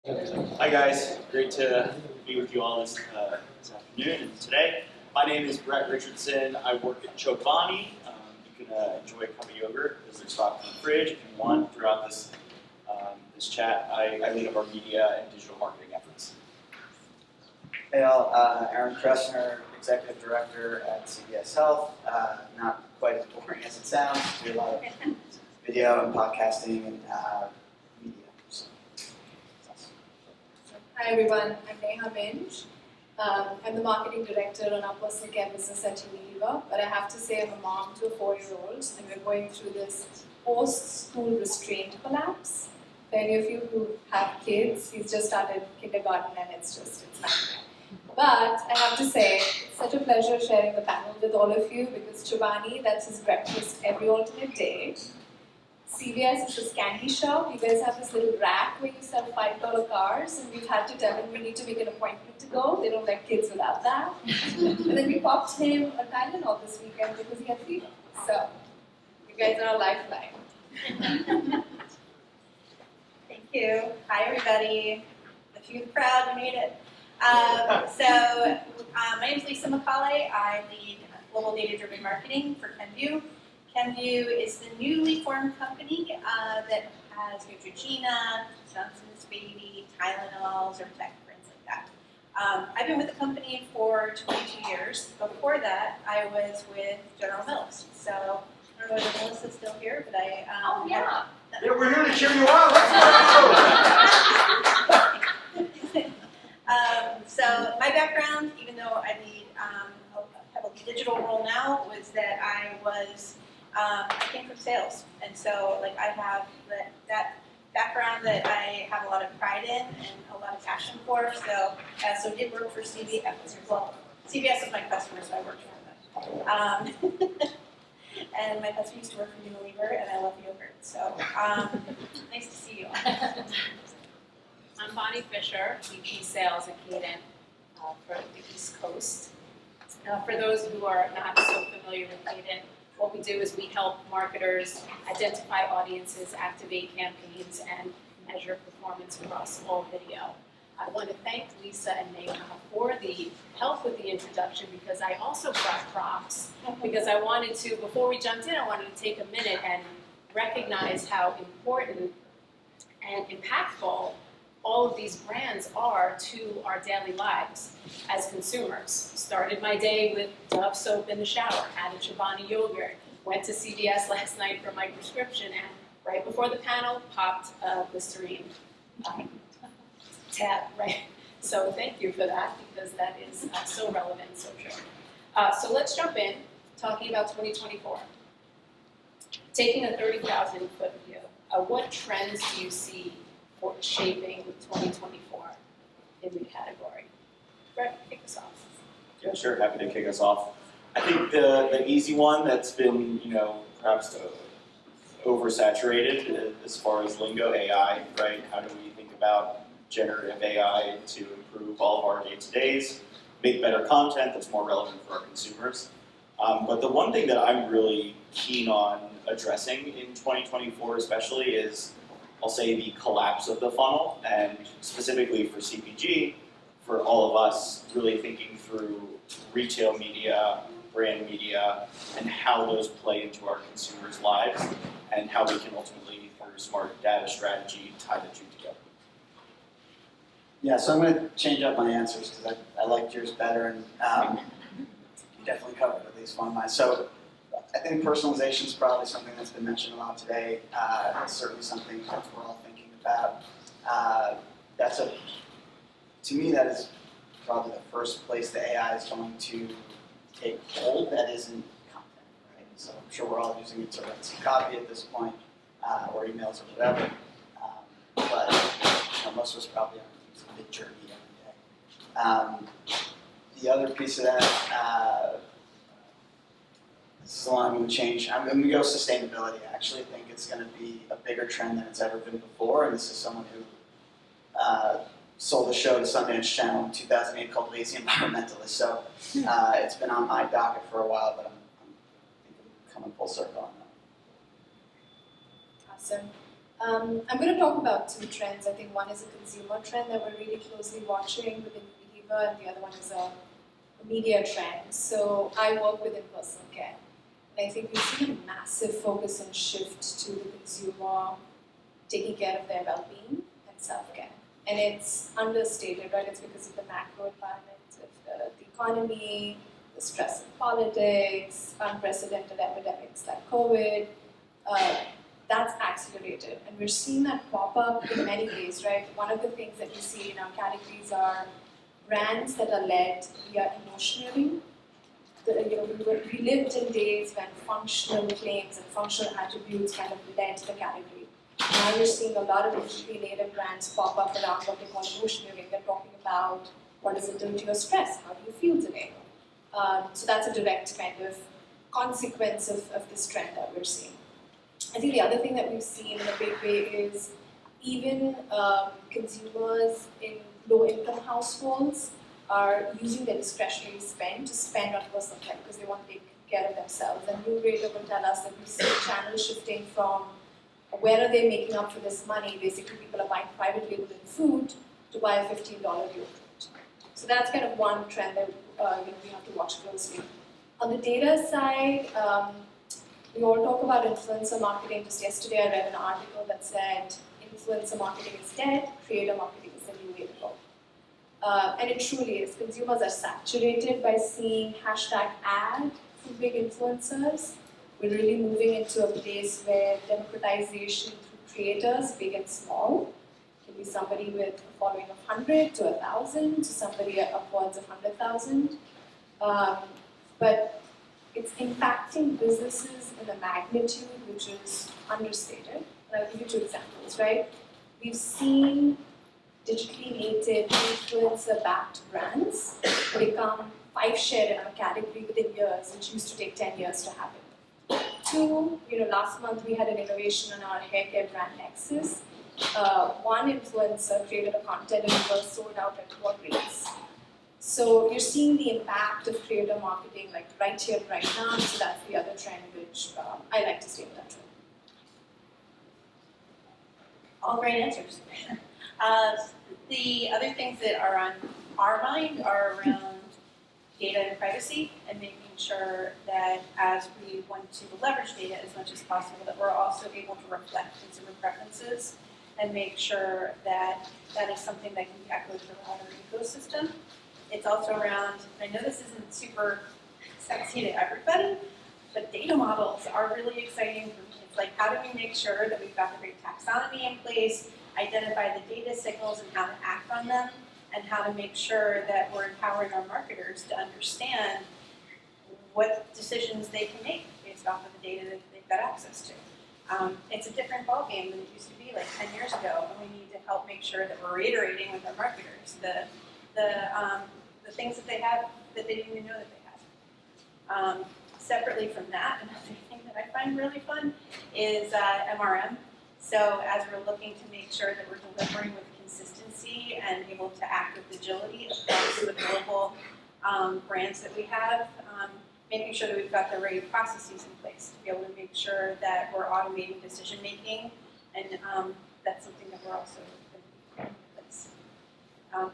Hi guys, great to be with you all this afternoon and today. My name is Richardson. I work at Chobani. You can enjoy a cup of yogurt as there's stock in the fridge if you want throughout this chat. I lead up our media and digital marketing efforts. Hey all, Aron Kressner, Executive Director at CVS Health. Not quite as boring as it sounds. Do a lot of video and podcasting and media. So, Hi everyone, I'm Neha Minj. I'm the marketing director on our personal care business at Unilever, but I have to say I'm a mom to a 4-year-old and we're going through this post-school restraint collapse. For any of you who have kids, he's just started kindergarten and it's nightmare. But I have to say, it's such a pleasure sharing the panel with all of you because Chobani, that's his breakfast every alternate day. CVS is his candy shop. You guys have this little rack where you sell $5 cars, and we've had to tell him we need to make an appointment to go. They don't like kids without that. And then we popped him a Tylenol this weekend because he had fever. So, you guys are a lifeline. Thank you. Hi, everybody. A few of the crowd, we made it. My name is Lisa Macaulay. I lead global data-driven marketing for Kenvue. Kenvue is the newly formed company that has Neutrogena, Johnson's Baby, Tylenol, Zyrtec, brands like that. I've been with the company for 22 years. Before that, I was with General Mills. So I don't know whether Melissa's still here, but yeah, we're here to cheer you on. Let's go. So my background, even though I lead a heavily digital role now, was that I came from sales, and so like I have that background that I have a lot of pride in and a lot of passion for. So did work for CVS. Well, CVS is my customer, so I worked for them. And my husband used to work for Unilever, and I love yogurt. So nice to see you all. I'm Bonnie Fisher, VP Sales at Cadent for the East Coast. For those who are not so familiar with Cadent, what we do is we help marketers identify audiences, activate campaigns, and measure performance across all video. I want to thank Lisa and Neha for the help with the introduction because I also brought props because I wanted to, before we jumped in, I wanted to take a minute and recognize how important and impactful all of these brands are to our daily lives as consumers. Started my day with Dove soap in the shower, had a Chobani yogurt, went to CVS last night for my prescription, and right before the panel, popped a Listerine tab, right? So thank you for that, because that is so relevant and so true. So let's jump in, talking about 2024. Taking a 30,000-foot view, what trends do you see for shaping 2024 in the category? Brett, kick us off. Yeah, sure. Happy to kick us off. I think the easy one that's been, perhaps oversaturated as far as lingo, AI, right? How do we think about generative AI to improve all of our day-to-days, make better content that's more relevant for our consumers? But the one thing that I'm really keen on addressing in 2024 especially is, I'll say, the collapse of the funnel, and specifically for CPG, for all of us really thinking through retail media, brand media, and how those play into our consumers' lives, and how we can ultimately, through smart data strategy, tie the two together. Yeah, so I'm going to change up my answers because I liked yours better, and you definitely covered at least one of mine. So I think personalization is probably something that's been mentioned a lot today. It's certainly something that we're all thinking about. To me, that is probably the first place the AI is going to take hold that isn't content, right? So I'm sure we're all using it to write some copy at this point, or emails or whatever. But most of us probably aren't using Mid-Journey every day. The other piece of that, this is the one I'm going to change. I'm going to go sustainability. I actually think it's going to be a bigger trend than it's ever been before. And this is someone who sold a show to Sundance Channel in 2008 called Lazy Environmentalist. So it's been on my docket for a while, but I'm coming full circle on that. Awesome. I'm going to talk about two trends. I think one is a consumer trend that we're really closely watching within Unilever, and the other one is a media trend. So I work within personal care, and I think we've seen a massive focus and shift to the consumer taking care of their well-being and self-care. And it's understated, right? It's because of the macro environment, of the economy, the stress of politics, unprecedented epidemics like COVID. That's accelerated, and we're seeing that pop up in many ways, right? One of the things that we see in our categories are brands that are led via emotionally. We lived in days when functional claims and functional attributes kind of led the category. Now you're seeing a lot of digitally native brands pop up around what they call emotionally. They're talking about what does it do to your stress? How do you feel today? So that's a direct kind of consequence of this trend that we're seeing. I think the other thing that we've seen in a big way is even consumers in low-income households are using their discretionary spend to spend on personal care because they want to take care of themselves. And Numerator will tell us that we see channels shifting from where are they making up for this money? Basically, people are buying private label in food to buy a $15 deodorant. So that's kind of one trend that we have to watch closely. On the data side, we all talk about influencer marketing. Just yesterday, I read an article that said influencer marketing is dead, creator marketing is the new way to go. And it truly is. Consumers are saturated by seeing hashtag ad from big influencers. We're really moving into a place where democratization through creators, big and small, can be somebody with a following of 100 to 1,000 to somebody upwards of 100,000. But it's impacting businesses in a magnitude which is understated. And I'll give you two examples, right? We've seen digitally native, influencer-backed brands become 5 share in our category within years, which used to take 10 years to happen. 2, last month we had an innovation on our hair care brand Nexus. One influencer created a content and it was sold out at what rates? So you're seeing the impact of creator marketing like right here, right now. So that's the other trend which I like to stay in touch with. All great answers. The other things that are on our mind are around data and privacy and making sure that as we want to leverage data as much as possible, that we're also able to reflect consumer preferences and make sure that that is something that can be echoed throughout our ecosystem. It's also around, I know this isn't super sexy to everybody, but data models are really exciting for me. It's like, how do we make sure that we've got the right taxonomy in place, identify the data signals and how to act on them, and how to make sure that we're empowering our marketers to understand what decisions they can make based off of the data that they've got access to. It's a different ballgame than it used to be like 10 years ago, and we need to help make sure that we're reiterating with our marketers the things that they have that they didn't even know that they had. Separately from that, another thing that I find really fun is MRM. So as we're looking to make sure that we're delivering with consistency and able to act with agility across the global brands that we have, making sure that we've got the right processes in place to be able to make sure that we're automating decision making, and that's something that we're also going to be in place.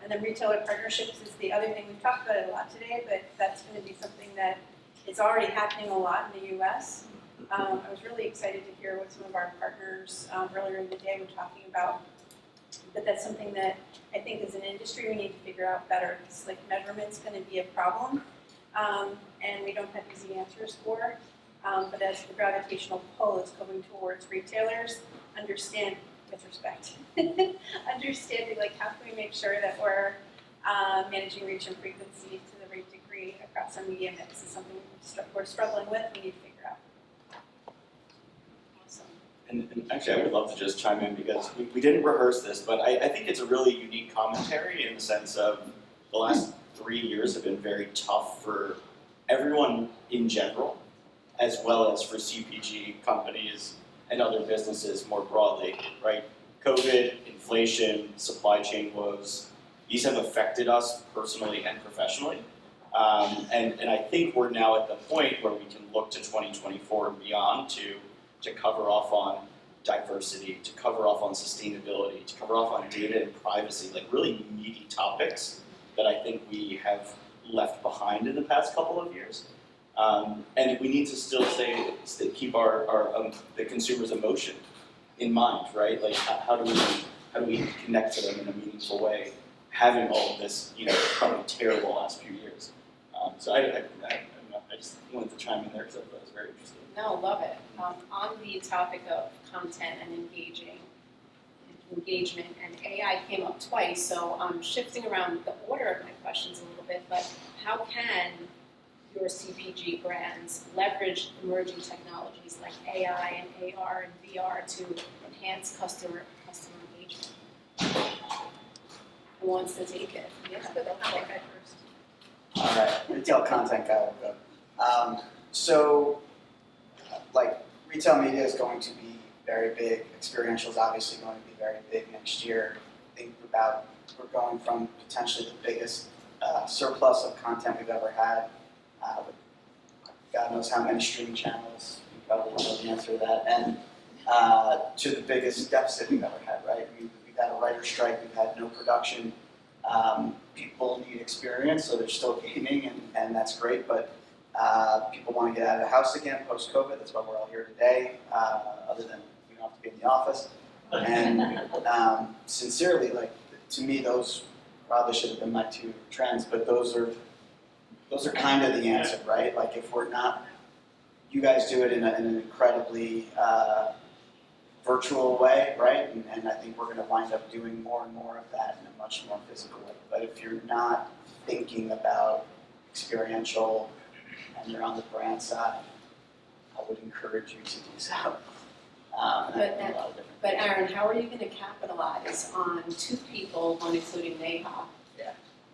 And then retailer partnerships is the other thing. We've talked about it a lot today, but that's going to be something that is already happening a lot in the US. I was really excited to hear what some of our partners earlier in the day were talking about. But that's something that I think as an industry we need to figure out better. It's like measurement's going to be a problem, and we don't have easy answers for. But as the gravitational pull is going towards retailers, understand with respect, understanding like how can we make sure that we're managing reach and frequency to the right degree across our media mix is something we're struggling with. We need to figure out. And actually, I would love to just chime in because we didn't rehearse this, but I think it's a really unique commentary in the sense of the last 3 years have been very tough for everyone in general, as well as for CPG companies and other businesses more broadly, right? COVID, inflation, supply chain woes, these have affected us personally and professionally. And I think we're now at the point where we can look to 2024 and beyond to cover off on diversity, to cover off on sustainability, to cover off on data and privacy, like really meaty topics that I think we have left behind in the past couple of years. And we need to still keep the consumer's emotion in mind, right? Like how do we connect to them in a meaningful way, having all of this, probably terrible last few years. So I just wanted to chime in there because I thought it was very interesting. No, love it. On the topic of content and engagement, and AI came up twice, so I'm shifting around the order of my questions a little bit, but how can your CPG brands leverage emerging technologies like AI and AR and VR to enhance customer engagement? Who wants to take it? Yes, but the content guy first. All right, retail content guy will go. So, retail media is going to be very big. Experiential is obviously going to be very big next year. Think about we're going from potentially the biggest surplus of content we've ever had. With God knows how many streaming channels. You probably know the answer to that. And to the biggest deficit we've ever had. Right? We've had a writer's strike. We've had no production. People need experience, so they're still gaming, and that's great. But people want to get out of the house again post-COVID. That's why we're all here today. Other than we don't have to be in the office. And sincerely, to me, those probably should have been my two trends. But those are kind of the answer, right? Like if we're not, you guys do it in an incredibly virtual way, right? And I think we're going to wind up doing more and more of that in a much more physical way. But if you're not thinking about experiential and you're on the brand side, I would encourage you to do so. But Aron, how are you going to capitalize on two people, one including Neha,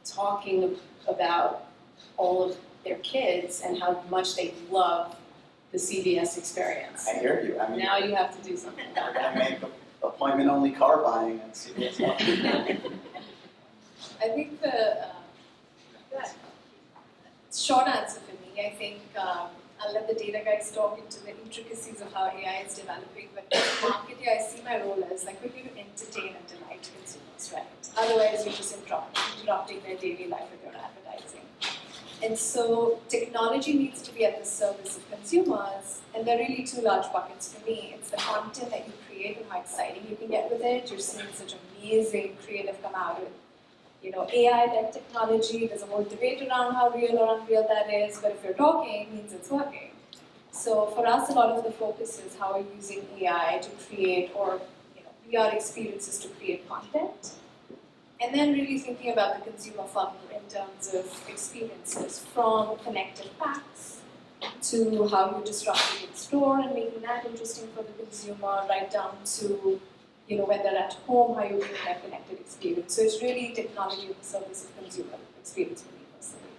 talking about all of their kids and how much they love the CVS experience? I hear you. I mean, now you have to do something about we're that. going to make appointment-only car buying and CVS. I think the short answer for me, I think I'll let the data guys talk into the intricacies of how AI is developing, but in the market, I see my role as we're here to entertain and delight consumers, right? Otherwise, you're just interrupting their daily life with your advertising. And so technology needs to be at the service of consumers, and there are really two large buckets for me. It's the content that you create and how exciting you can get with it. You're seeing such amazing creative come out with AI-led technology. There's a whole debate around how real or unreal that is, but if you're talking, it means it's working. So for us, a lot of the focus is how we're using AI to create or VR experiences to create content. And then really thinking about the consumer funnel in terms of experiences, from connected packs to how you're disrupting in store and making that interesting for the consumer, right down to when they're at home, how you're bringing that connected experience. So it's really technology at the service of consumer experience for me personally.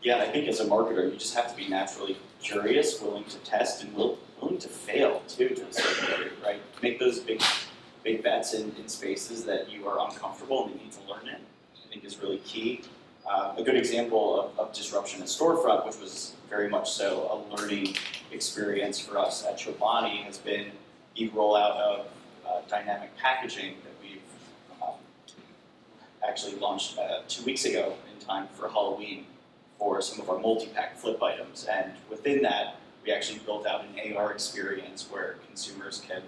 Yeah, I think as a marketer, you just have to be naturally curious, willing to test, and willing to fail too, to a certain degree, right? Make those big bets in spaces that you are uncomfortable and you need to learn in, I think is really key. A good example of disruption at storefront, which was very much so a learning experience for us at Chobani, has been the rollout of dynamic packaging that we've actually launched 2 weeks ago in time for Halloween for some of our multi-pack flip items. And within that, we actually built out an AR experience where consumers can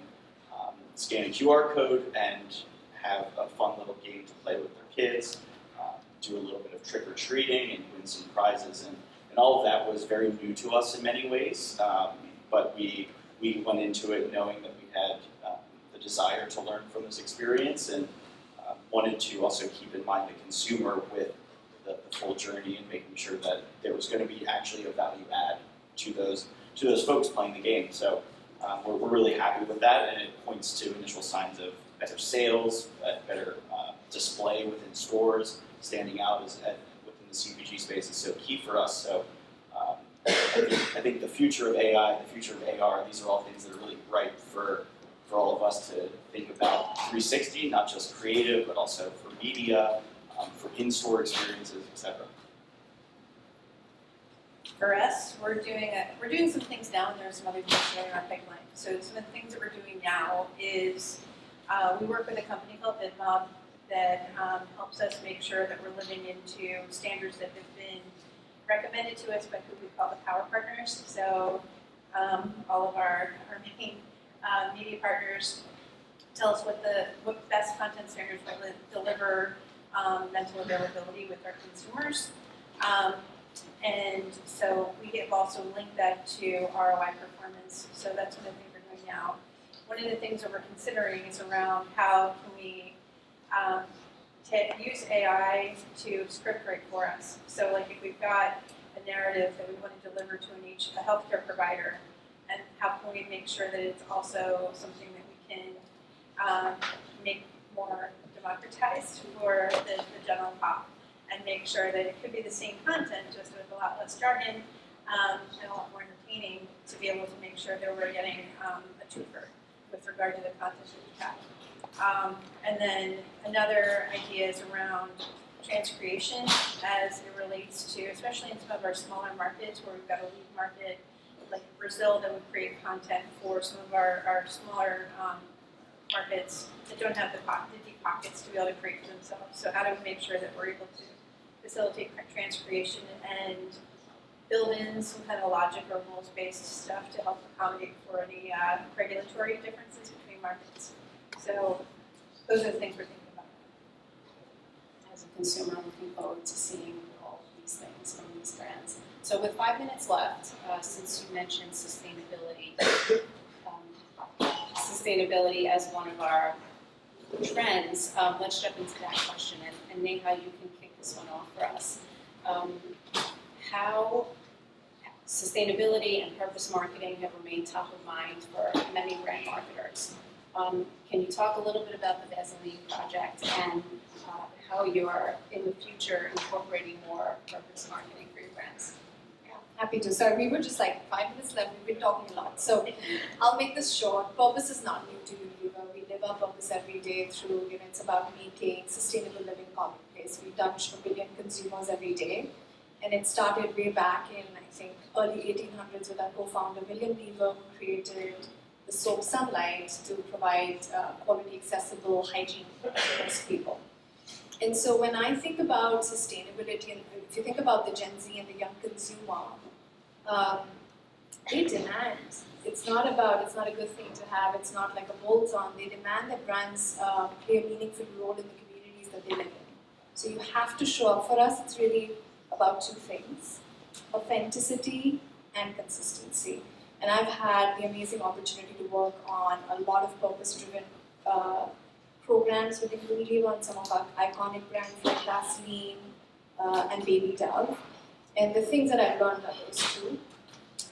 scan a QR code and have a fun little game to play with their kids, do a little bit of trick-or-treating and win some prizes. And all of that was very new to us in many ways, but we went into it knowing that we had the desire to learn from this experience and wanted to also keep in mind the consumer with the full journey and making sure that there was going to be actually a value add to those folks playing the game. So we're really happy with that, and it points to initial signs of better sales, better display within stores, standing out within the CPG space is so key for us. So I think the future of AI, the future of AR, these are all things that are really ripe for all of us to think about 360, not just creative, but also for media, for in-store experiences, etc. For us, we're doing some things now, and there's some other things going in our pipeline. So some of the things that we're doing now is we work with a company called VidMob that helps us make sure that we're living into standards that have been recommended to us by who we call the Power Partners. So all of our main media partners tell us what best content standards will deliver mental availability with our consumers. And so we have also linked that to ROI performance. So that's one of the things we're doing now. One of the things that we're considering is around how can we use AI to script write for us. So like if we've got a narrative that we want to deliver to a healthcare provider, and how can we make sure that it's also something that we can make more democratized for the general pop, and make sure that it could be the same content, just with a lot less jargon and a lot more entertaining, to be able to make sure that we're getting a twofer with regard to the content that we have. And then another idea is around transcreation as it relates to, especially in some of our smaller markets where we've got a lead market, like Brazil, that would create content for some of our smaller markets that don't have the deep pockets to be able to create for themselves. So how do we make sure that we're able to facilitate transcreation and build in some kind of logic or rules-based stuff to help accommodate for any regulatory differences between markets. So those are the things we're thinking about. As a consumer, I'm looking forward to seeing all of these things from these brands. So with 5 minutes left, since you mentioned sustainability, sustainability as one of our trends, let's jump into that question. And Neha, you can kick this one off for us. How sustainability and purpose marketing have remained top of mind for many brand marketers. Can you talk a little bit about the Vaseline project and how you're in the future incorporating more purpose marketing for your brands? Happy to. Sorry, we were just like 5 minutes left. We've been talking a lot. So I'll make this short. Purpose is not new to Unilever. We live our purpose every day through, it's about making sustainable living commonplace. We touch 1 billion consumers every day. And it started way back in, I think, early 1800s with our co-founder, William Lever, who created the soap Sunlight to provide quality, accessible hygiene for most people. And so when I think about sustainability, and if you think about the Gen Z and the young consumer, they demand. It's not a good thing to have. It's not like a bolt-on. They demand that brands play a meaningful role in the communities that they live in. So you have to show up. For us, it's really about two things: authenticity and consistency. And I've had the amazing opportunity to work on a lot of purpose-driven programs within Unilever on some of our iconic brands like Vaseline and Baby Dove. And the things that I've learned are those two.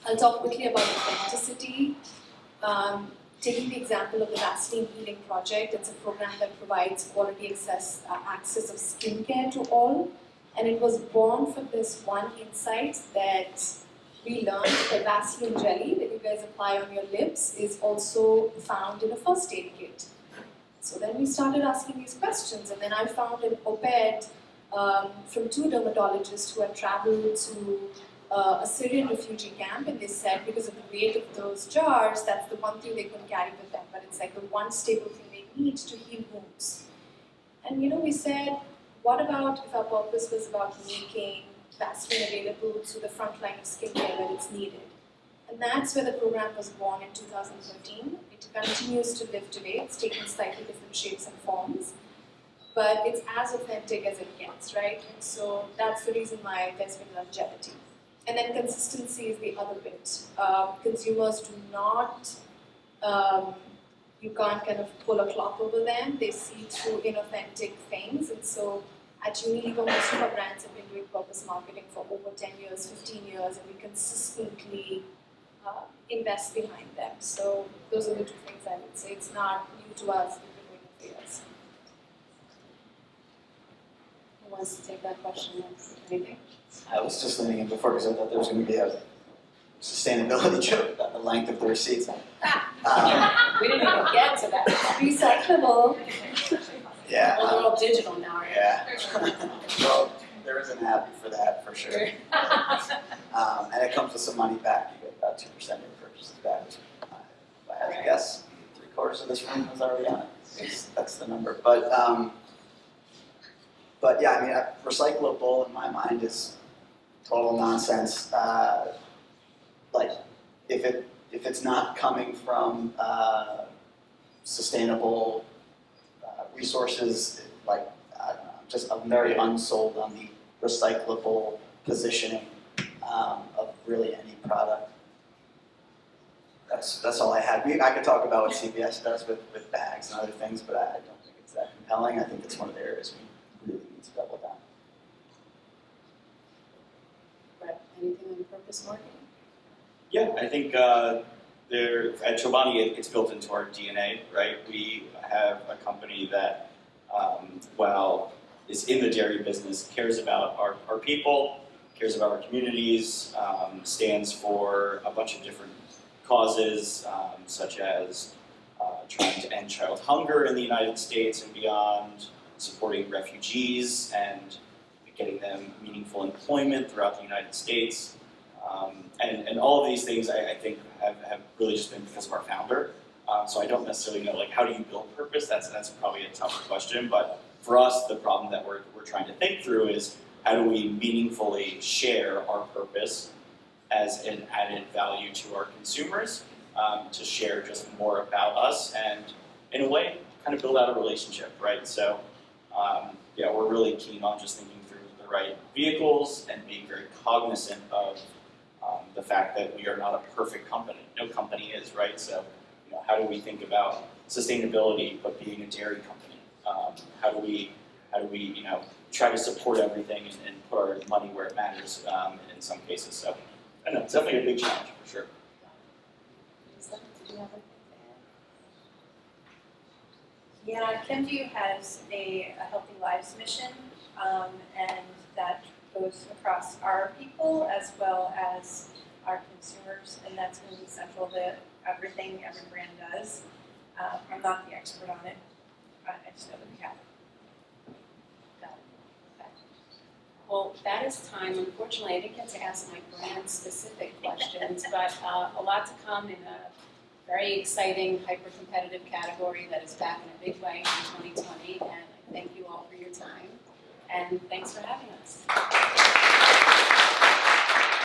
I'll talk quickly about authenticity. Taking the example of the Vaseline Healing Project, it's a program that provides quality access of skincare to all. And it was born from this one insight that we learned that Vaseline jelly that you guys apply on your lips is also found in a first aid kit. So then we started asking these questions, and then I found an op-ed from two dermatologists who had traveled to a Syrian refugee camp, and they said because of the weight of those jars, that's the one thing they couldn't carry with them, but it's like the one staple thing they need to heal wounds. And we said, what about if our purpose was about making Vaseline available to the front line of skincare where it's needed? And that's where the program was born in 2013. It continues to live today. It's taken slightly different shapes and forms, but it's as authentic as it gets, right? And so that's the reason why there's been longevity. And then consistency is the other bit. Consumers do not, you can't kind of pull a cloth over them. They see through inauthentic things. And so at Unilever, most of our brands have been doing purpose marketing for over 10 years, 15 years, and we consistently invest behind them. So those are the two things I would say. It's not new to us, we've been doing it for years. Who wants to take that question next? Anything? I was just leaning in before because I thought there was going to be a sustainability joke about the length of the receipts. We didn't even get to that. Recyclable. Yeah. Well, we're all digital now, right? Yeah. Well, there is an app for that, for sure. And it comes with some money back. You get about 2% of your purchases back. If I had to guess, 3/4 of this room is already on it. That's the number. But yeah, I mean, recyclable in my mind is total nonsense. Like, if it's not coming from sustainable resources, like, I don't know, I'm very unsold on the recyclable positioning of really any product. That's all I had. I could talk about what CVS does with bags and other things, but I don't think it's that compelling. I think it's one of the areas we really need to double down. Brett, anything on purpose marketing? Yeah, I think there at Chobani it's built into our DNA, right? We have a company that, while is in the dairy business, cares about our people, cares about our communities, stands for a bunch of different causes, such as trying to end child hunger in the United States and beyond, supporting refugees and getting them meaningful employment throughout the United States. And all of these things I think have really just been because of our founder. So I don't necessarily know, like, how do you build purpose? That's probably a tougher question, but for us, the problem that we're trying to think through is how do we meaningfully share our purpose as an added value to our consumers, to share just more about us and, in a way, kind of build out a relationship, right? So, yeah, we're really keen on just thinking through the right vehicles and being very cognizant of the fact that we are not a perfect company. No company is, right? So, you know, how do we think about sustainability but being a dairy company? How do we, you know, try to support everything and put our money where it matters in some cases? So, I know, it's definitely a big challenge for sure. Yeah, Kenvue has a Healthy Lives mission, and that goes across our people as well as our consumers, and that's going to be central to everything every brand does. I'm not the expert on it, I just know that we have it. Got it. Okay. Well, that is time. Unfortunately, I didn't get to ask my brand-specific questions, but a lot to come in a very exciting, hyper-competitive category that is back in a big way in 2020, and I thank you all for your time, and thanks for having us.